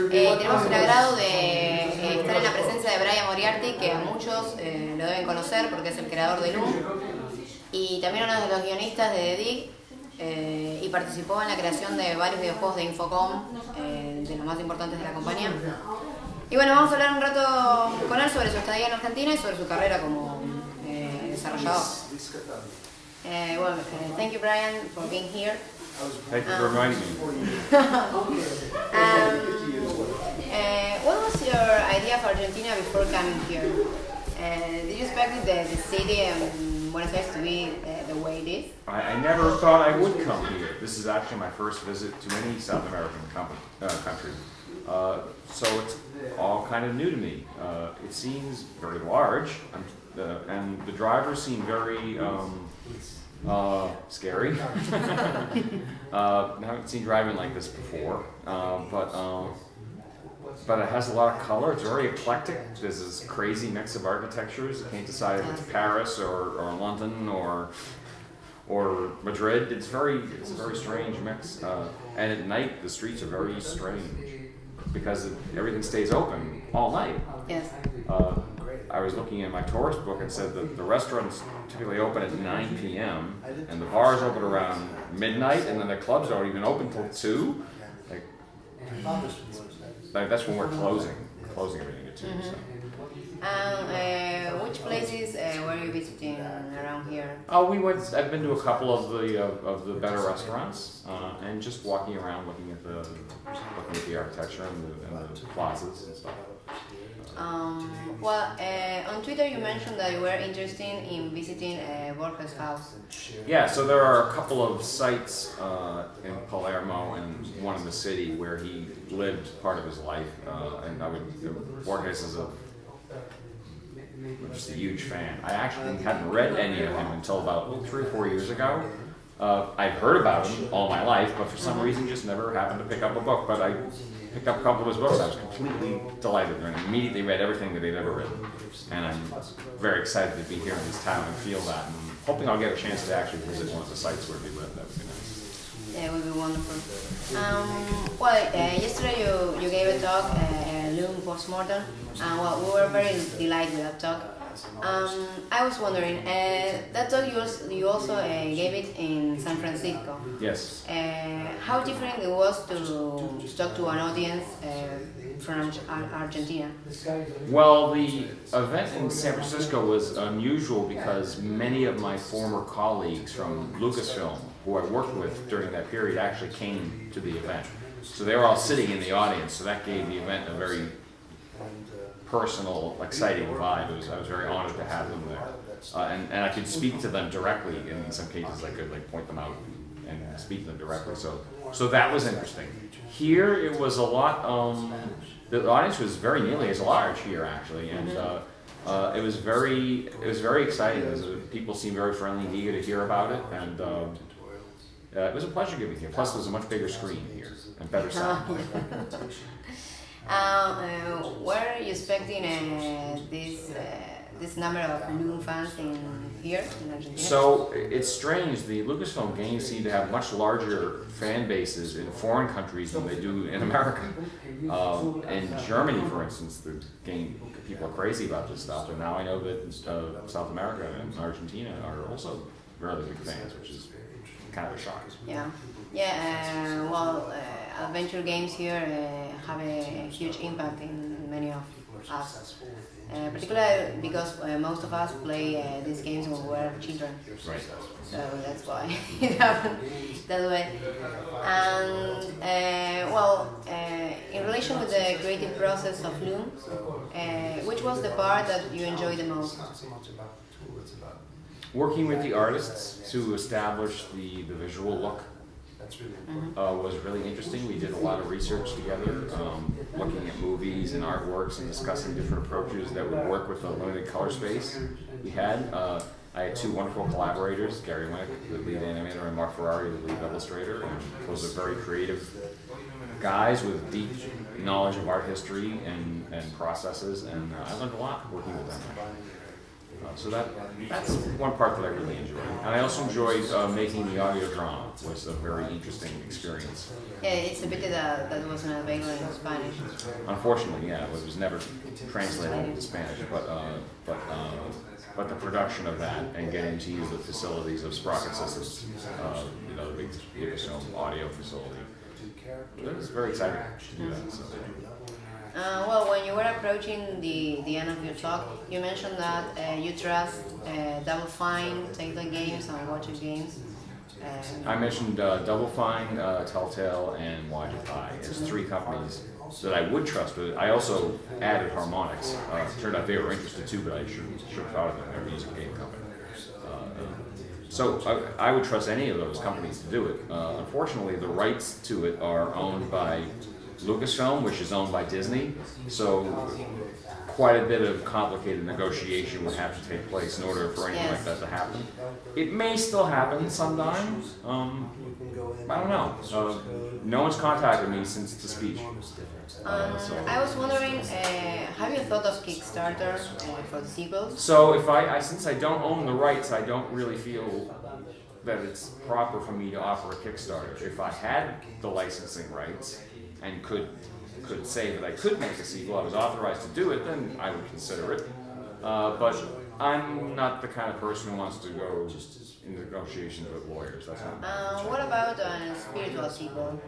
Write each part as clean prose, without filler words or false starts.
Tenemos el agrado de estar en la presencia de Brian Moriarty, que a muchos lo deben conocer porque es el creador de Loom, y también uno de los guionistas de The Dig, y participó en la creación de varios videojuegos de Infocom, de los más importantes de la compañía. Y bueno, vamos a hablar un rato con él sobre su estadía en Argentina y sobre su carrera como desarrollador. Thank you, Brian, for being here. Thank you for reminding me. What was your idea of Argentina before coming here? Did you expect the city and Buenos Aires to be the way it is? I never thought I would come here. This is actually my first visit to any South American country. So it's all kind of new to me. It seems very large, and the drivers seem very scary. I haven't seen driving like this before, but it has a lot of color. It's very eclectic. There's this crazy mix of architectures. I can't decide if it's Paris or London or Madrid. It's a very strange mix. And at night, the streets are very strange because everything stays open all night. Yes. I was looking in my tourist book and said that the restaurants typically open at 9 p.m. and the bars open around midnight, and then the clubs don't even open till 2. Like that's when we're closing everything at 2. Mm-hmm. So. Which places were you visiting around here? I've been to a couple of the better restaurants, and just walking around, looking at the architecture and the plazas and stuff. On Twitter you mentioned that you were interested in visiting Borges' house. Yeah, so there are a couple of sites in Palermo and one in the city where he lived part of his life, and Borges is just a huge fan. I actually hadn't read any of him until about 3 or 4 years ago. I've heard about him all my life, but for some reason just never happened to pick up a book. But I picked up a couple of his books. I was completely delighted and immediately read everything that they'd ever written. And I'm very excited to be here in this town and feel that, and hoping I'll get a chance to actually visit one of the sites where he lived. That would be nice. Yeah, it would be wonderful. Yesterday you gave a talk, Loom, Postmortem, and we were very delighted with that talk. I was wondering, that talk you also gave it in San Francisco. Yes. How different it was to talk to an audience from Argentina? Well, the event in San Francisco was unusual because many of my former colleagues from Lucasfilm, who I worked with during that period, actually came to the event. So they were all sitting in the audience, so that gave the event a very personal, exciting vibe. I was very honored to have them there, and I could speak to them directly. In some cases, I could point them out and speak to them directly. So that was interesting. Here, it was a lot. The audience was very nearly as large here, actually, and it was very exciting. People seemed very friendly and eager to hear about it, and it was a pleasure giving here. Plus, there's a much bigger screen here and better sound. Were you expecting this number of Loom fans here in Argentina? So it's strange. The Lucasfilm games seem to have much larger fan bases in foreign countries than they do in America. In Germany, for instance, the game people are crazy about this stuff, and now I know that South America and Argentina are also really big fans, which is kind of a shock. Adventure games here have a huge impact in many of us, particularly because most of us play these games when we were children. Right. So that's why it happened that way. And in relation with the creative process of Loom, which was the part that you enjoyed the most? Working with the artists to establish the visual look was really interesting. We did a lot of research together, looking at movies and artworks and discussing different approaches that would work with the limited color space we had. I had 2 wonderful collaborators, Gary Winnick, the lead animator, and Mark Ferrari, the lead illustrator, and those are very creative guys with deep knowledge of art history and processes, and I learned a lot working with them. So that's one part that I really enjoyed. And I also enjoyed making the audio drama. It was a very interesting experience. Yeah, it's a pity that wasn't available in Spanish. Unfortunately, yeah, it was never translated into Spanish, but the production of that and getting to use the facilities of Sprocket Systems, the big Lucasfilm audio facility, it was very exciting to do that. So. Well, when you were approaching the end of your talk, you mentioned that you trust Double Fine, Telltale Games, and Watcher Games. I mentioned Double Fine, Telltale, and Wajify as 3 companies that I would trust. But I also added Harmonix. Turned out they were interested too, but I should have thought of them. They're a music game company. So I would trust any of those companies to do it. Unfortunately, the rights to it are owned by Lucasfilm, which is owned by Disney, so quite a bit of complicated negotiation would have to take place in order for anything like that to happen. It may still happen sometime. I don't know. No one's contacted me since the speech. I was wondering, have you thought of Kickstarter for the sequels? So since I don't own the rights, I don't really feel that it's proper for me to offer a Kickstarter. If I had the licensing rights and could say that I could make a sequel, I was authorized to do it, then I would consider it. But I'm not the kind of person who wants to go in negotiations with lawyers. That's not. What about a spiritual sequel?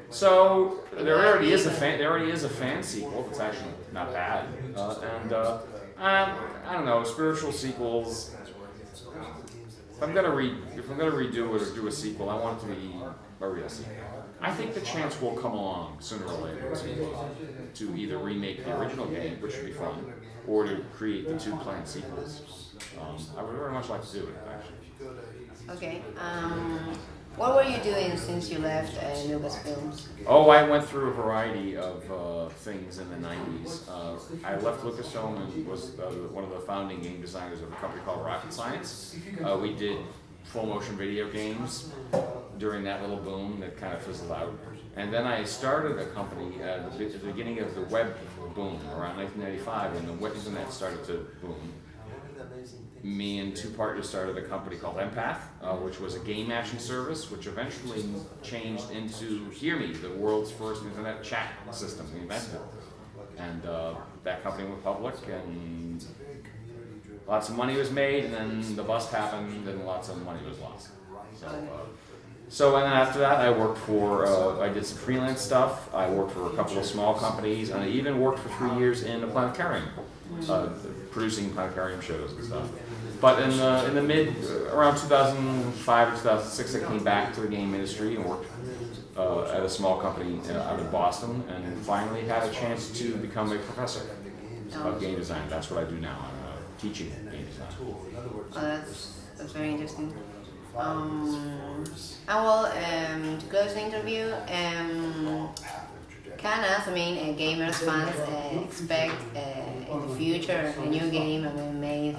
So there already is a fan sequel that's actually not bad, I don't know, spiritual sequels. If I'm gonna redo it or do a sequel, I want it to be a real sequel. I think the chance will come along sooner or later to either remake the original game, which would be fun, or to create the 2 planned sequels. I would very much like to do it, actually. Okay. What were you doing since you left Lucasfilms? Oh, I went through a variety of things in the 90s. I left Lucasfilm and was one of the founding game designers of a company called Rocket Science. We did full motion video games during that little boom that kind of fizzled out. And then I started a company at the beginning of the web boom around 1995 when the internet started to boom. Me and 2 partners started a company called Empath, which was a game matching service, which eventually changed into Hear Me, the world's first internet chat system. We invented it. And that company went public, and lots of money was made, and then the bust happened, and lots of money was lost. So and then after that, I worked for, I did some freelance stuff. I worked for a couple of small companies, and I even worked for 3 years in a planetarium, producing planetarium shows and stuff. But in the around 2005 or 2006, I came back to the game industry and worked at a small company out of Boston, and finally had a chance to become a professor of game design. That's what I do now. I'm teaching game design. Oh, that's very interesting. To close the interview, can us, gamers, fans, expect in the future a new game made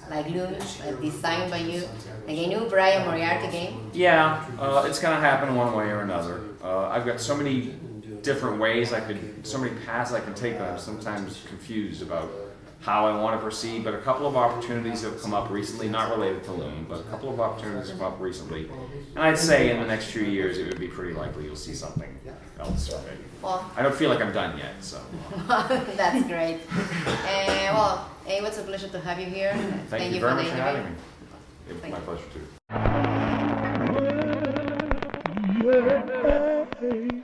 like Loom, designed by you, like a new Brian Moriarty game? Yeah, it's going to happen one way or another. I've got so many different ways so many paths I can take that I'm sometimes confused about how I want to proceed, but a couple of opportunities have come up recently, not related to Loom, but a couple of opportunities have come up recently. And I'd say in the next few years it would be pretty likely you'll see something else. Well, I don't feel like I'm done yet, so. That's great. It was a pleasure to have you here. Thank you very much for having me. It was my pleasure too.